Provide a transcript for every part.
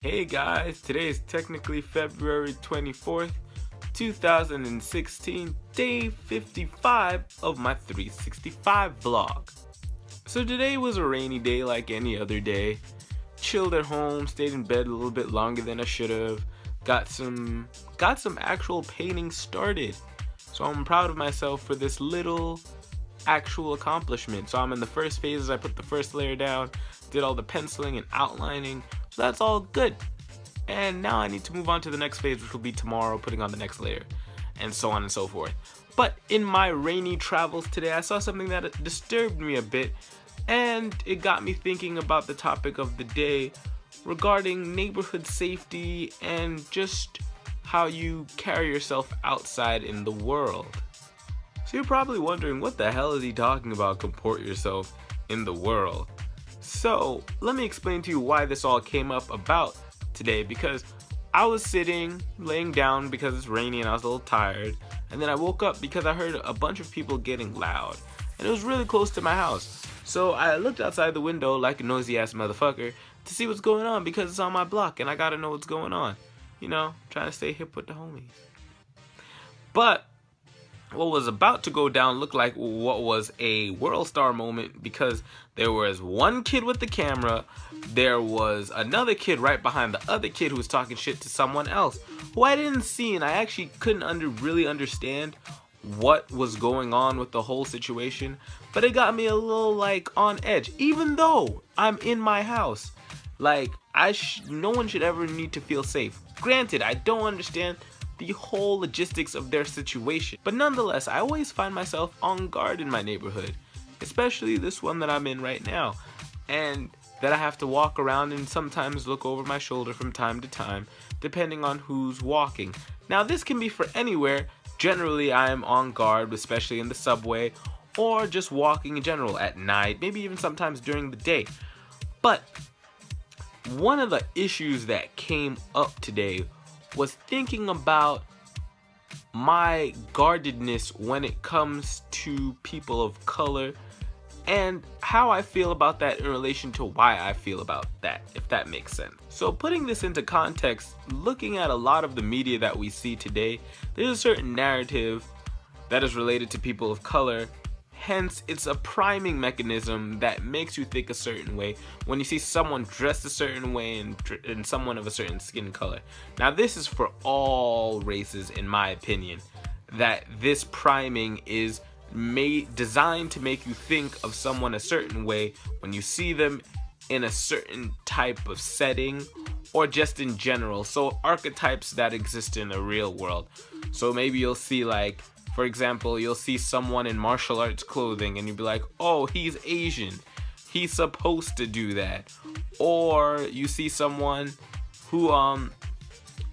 Hey guys, today is technically February 24th, 2016, day 55 of my 365 vlog. So today was a rainy day like any other day. Chilled at home, stayed in bed a little bit longer than I should have. Got some actual painting started. So I'm proud of myself for this little actual accomplishment. So I'm in the first phases. I put the first layer down, did all the penciling and outlining. So that's all good. And now I need to move on to the next phase, which will be tomorrow, putting on the next layer, and so on and so forth. But in my rainy travels today, I saw something that disturbed me a bit, and it got me thinking about the topic of the day regarding neighborhood safety and just how you carry yourself outside in the world. So you're probably wondering, what the hell is he talking about, comport yourself in the world? So let me explain to you why this all came up about today, because I was laying down because it's rainy and I was a little tired, and then I woke up because I heard a bunch of people getting loud, and it was really close to my house. So I looked outside the window like a nosy ass motherfucker to see what's going on, because it's on my block and I gotta know what's going on. You know, trying to stay hip with the homies. But what was about to go down looked like what was a world star moment, because there was one kid with the camera, there was another kid right behind the other kid who was talking shit to someone else who I didn't see, and I actually couldn't really understand what was going on with the whole situation. But it got me a little like on edge, even though I'm in my house. Like, no one should ever need to feel safe. Granted, I don't understand the whole logistics of their situation, but nonetheless, I always find myself on guard in my neighborhood, especially this one that I'm in right now, and that I have to walk around and sometimes look over my shoulder from time to time, depending on who's walking. Now, this can be for anywhere. Generally, I am on guard, especially in the subway, or just walking in general at night, maybe even sometimes during the day. But one of the issues that came up today was thinking about my guardedness when it comes to people of color, and how I feel about that in relation to why I feel about that, if that makes sense. So putting this into context, looking at a lot of the media that we see today, there's a certain narrative that is related to people of color. Hence, it's a priming mechanism that makes you think a certain way when you see someone dressed a certain way and someone of a certain skin color. Now, this is for all races, in my opinion, that this priming is designed to make you think of someone a certain way when you see them in a certain type of setting, or just in general. So archetypes that exist in the real world. So maybe you'll see, like, for example, you'll see someone in martial arts clothing and you'll be like, oh, he's Asian, he's supposed to do that. Or you see someone who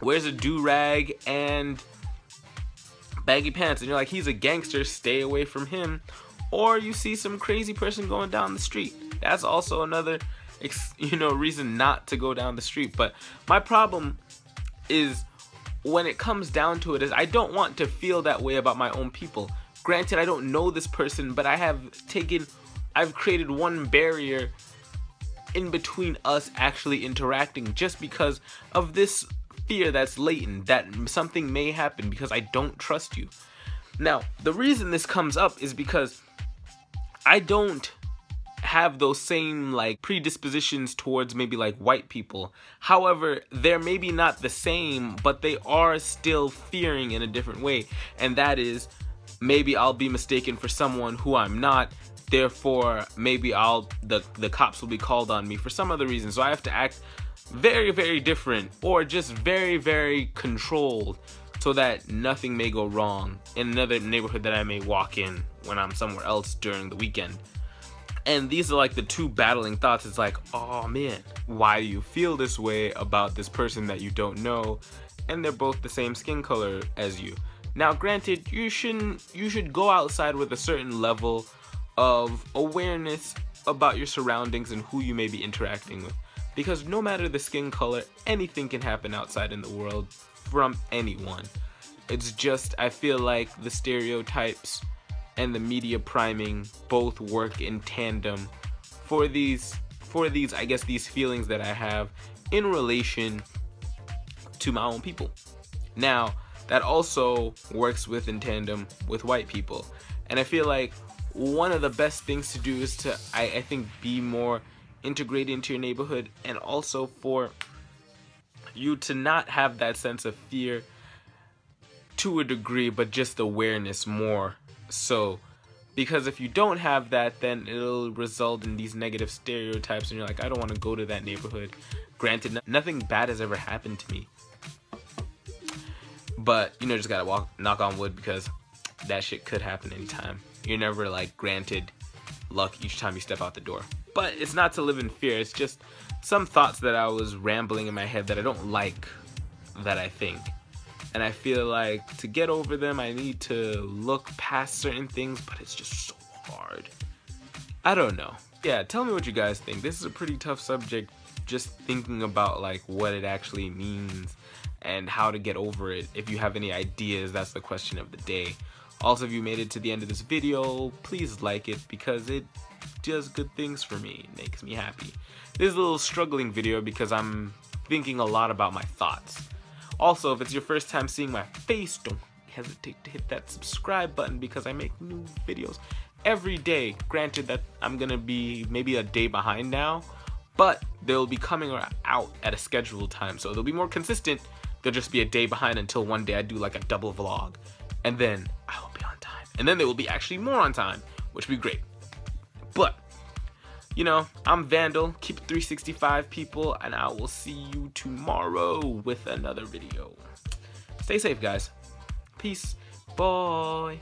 wears a do-rag and baggy pants and you're like, he's a gangster, stay away from him. Or you see some crazy person going down the street. That's also another reason not to go down the street. But my problem is, when it comes down to it, is I don't want to feel that way about my own people. Granted, I don't know this person, but I've created one barrier in between us actually interacting, just because of this fear that's latent, that something may happen, because I don't trust you. Now, the reason this comes up is because I don't have those same like predispositions towards maybe like white people. However, they're maybe not the same, but they are still fearing in a different way, and that is, maybe I'll be mistaken for someone who I'm not, therefore maybe the cops will be called on me for some other reason, so I have to act very, very different, or just very, very controlled, so that nothing may go wrong in another neighborhood that I may walk in when I'm somewhere else during the weekend. And these are like the two battling thoughts. It's like, oh man, why do you feel this way about this person that you don't know, and they're both the same skin color as you? Now, granted, you should go outside with a certain level of awareness about your surroundings and who you may be interacting with, because no matter the skin color, anything can happen outside in the world from anyone. It's just, I feel like the stereotypes and the media priming both work in tandem for these, I guess, these feelings that I have in relation to my own people. Now, that also works with in tandem with white people. And I feel like one of the best things to do is to, I think, be more integrated into your neighborhood, and also for you to not have that sense of fear to a degree, but just awareness more so. Because if you don't have that, then it'll result in these negative stereotypes, and you're like, I don't want to go to that neighborhood. Granted, nothing bad has ever happened to me, but you know, just gotta knock on wood, because that shit could happen anytime. You're never like granted luck each time you step out the door. But it's not to live in fear. It's just some thoughts that I was rambling in my head that I don't like, that I think. And I feel like to get over them, I need to look past certain things, but it's just so hard. I don't know. Yeah, tell me what you guys think. This is a pretty tough subject, just thinking about like what it actually means and how to get over it. If you have any ideas, that's the question of the day. Also, if you made it to the end of this video, please like it, because it does good things for me. It makes me happy. This is a little struggling video because I'm thinking a lot about my thoughts. Also, if it's your first time seeing my face, don't hesitate to hit that subscribe button, because I make new videos every day. Granted that I'm gonna be maybe a day behind now, but they'll be coming out at a scheduled time, so they'll be more consistent. They'll just be a day behind until one day I do like a double vlog, and then I will be on time, and then they will be actually more on time, which would be great. But you know, I'm Vandal, keep it 365 people, and I will see you tomorrow with another video. Stay safe, guys. Peace. Bye.